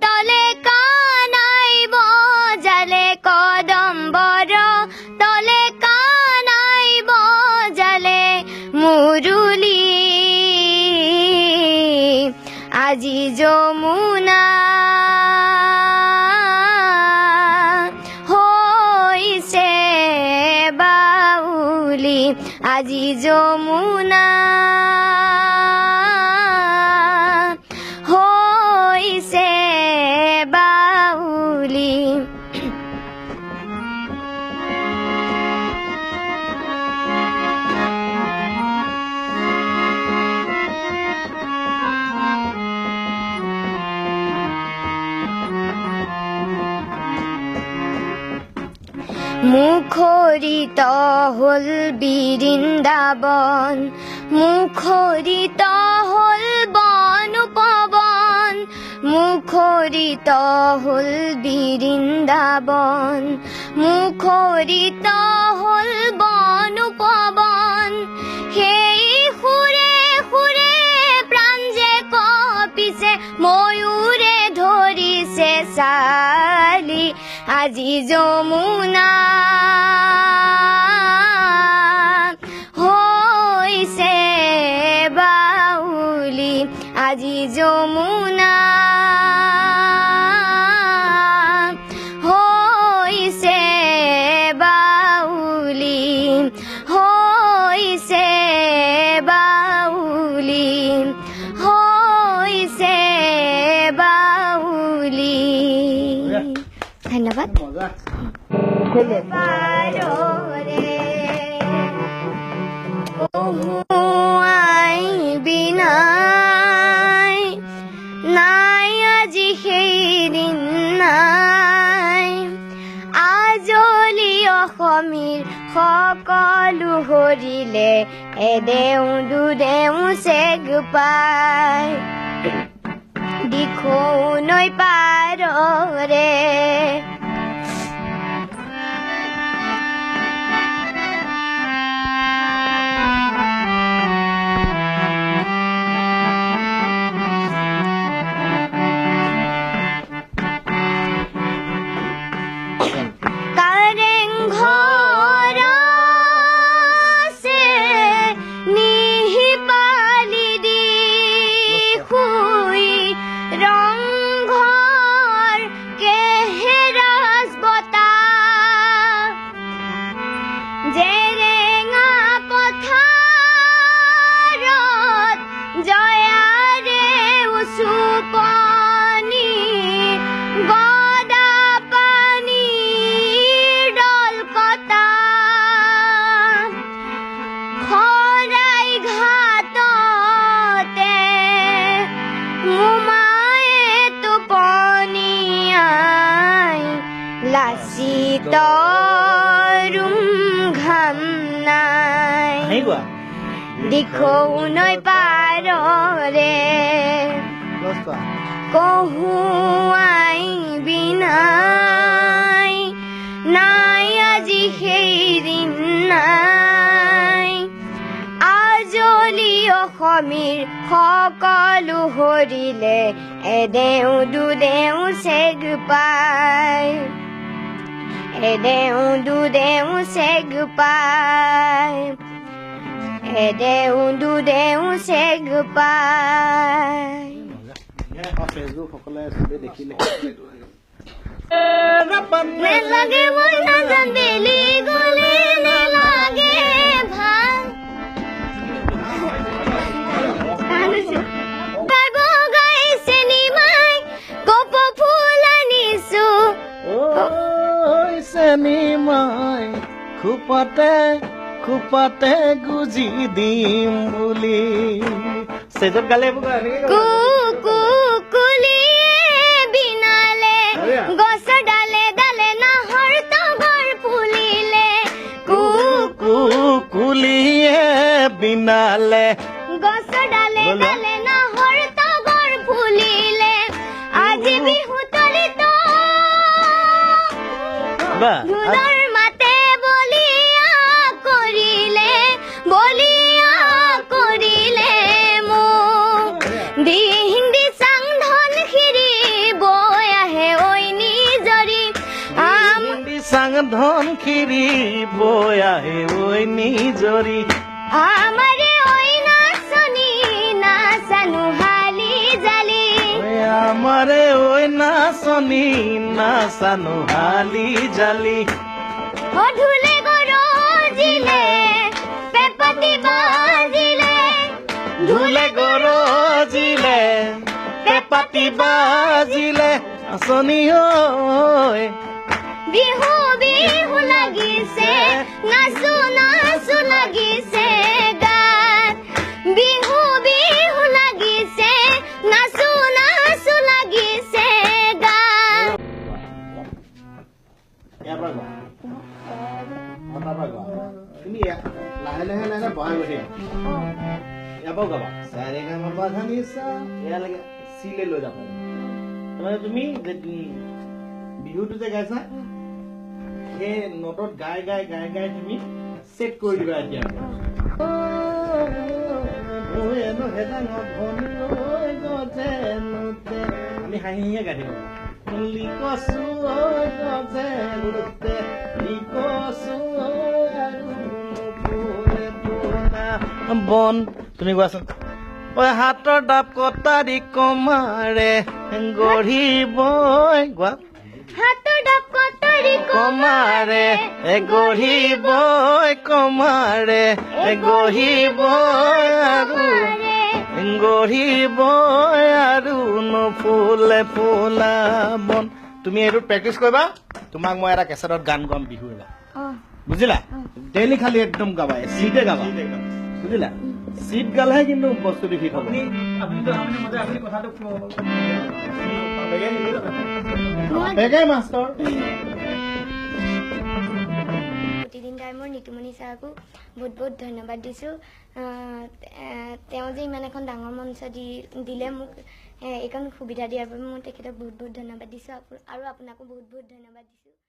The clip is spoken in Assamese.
তলে কানাই বজালে কদম্বৰ তলে কানাই বজালে মুৰুলি আজি যমুনা হৈছে বাউলি আজি যমুনা হৈছে বাউলি মুখৰিত হল বৃন্দাবন মুখৰিত হল বন পৱন মুখৰিত হল বৃন্দাবন মুখৰিত হল বন পৱন সেই সুৰে সুৰে প্ৰাণ যে কঁপিছে ময়ূৰে ধৰিছে চালি আজি যমুনা হৈছে বাউলি আজি যমুনা হৈছে বাউলি হৈছে বাউলি হৈছে বাউলি ধন্যবাদ আই বিনাই নাই আজি সেইদিন নাই আজলি অসমীৰ সকলো হৰিলে এদেও দুদেও চেগ পাই দিখৌ নৈ পাৰৰে দিখৌ নৈ পাৰৰে কহুৱাই বিনাই নাই আজি সেইদিন নাই আজলি অসমীৰ সকলো হৰিলে এদেও দুদেও চেগ পাই এদেও দুদেও চেগ পাই এদেও দুদেও চেগ পাই ফেচবুক সকলে চবে দেখিলে নেলাগে মই নাজান বেলি গলে নেলাগে ভাল বাগো গাইছে নিমাই কপ ফুল আনিছো নিমাই খোপাতে গুজি দিম বুলি চেজত গালে বিনালে গছ ডালে ডালে নাহৰ তগৰ ফুলিলে কুলিয়ে বিনালে গছ ডালে ডালে নাহৰ তগৰ ফুলিলে আজি বিহু তলিত গোৱা ঢোলৰ মাতে বলিয়া কৰিলে মোক হিন্দী চাং ধন খিৰি বৈ আহে ঐ নিজৰি হিন্দী চাং ধন খিৰি বৈ আহে ঐ নিজৰি আমাৰে ঐ নাচনী নাচানো হালি জালি আমাৰে ঐ নাচনী নাচানো হালি জালি ঢোলে গৰজিলে পেপাতি বাজিলে ঢোলে গৰজিলে পেপাতি বাজিলে আচনি ঐ বিহু বিহু লাগিছে নাচো নাচো লাগিছে গাত বিহু বিহু লাগিছে নাচো নাচো লাগিছে গাত তুমি লাহে লাহে লাহে বহাই গৈছে ইয়াৰ পৰাও গাবা চাৰে গামা বাধানি চা এয়ালৈকে চিলে লৈ যাব তাৰমানে তুমি বিহুটো যে গাইছা সেই নোটত গাই গাই গাই গাই তুমি চেক কৰি দিবা এতিয়া আমি হাঁহি হাঁহিয়ে গাই থাকিব বন তুমি কোৱাচোন ঐ হাতৰ ডাব কটাৰী কমাৰে গঢ়িবই কোৱা হাতৰ ডাব কটাৰী কমাৰে গঢ়িবই কমাৰে গঢ়িবই আৰু নুফুলে ফুলা বন তুমি এইটোত প্ৰেক্টিচ কৰিবা তোমাক মই এটা কেছেটত গান গাম বিহু এবাৰ বুজিলা ডেইলি খালি একদম গাবা চিটে গাবা বুজিলা চিট গালেহে কিন্তু বস্তুটো ঠিক হ'ব মাষ্টৰ প্ৰতিদিন টাইমৰ নিতুমণি ছাৰকো বহুত বহুত ধন্যবাদ দিছোঁ তেওঁ যে ইমান এখন ডাঙৰ মঞ্চ দিলে মোক এইকণ সুবিধা দিয়াৰ বাবে মই তেখেতক বহুত বহুত ধন্যবাদ দিছোঁ আৰু আপোনাকো বহুত বহুত ধন্যবাদ দিছোঁ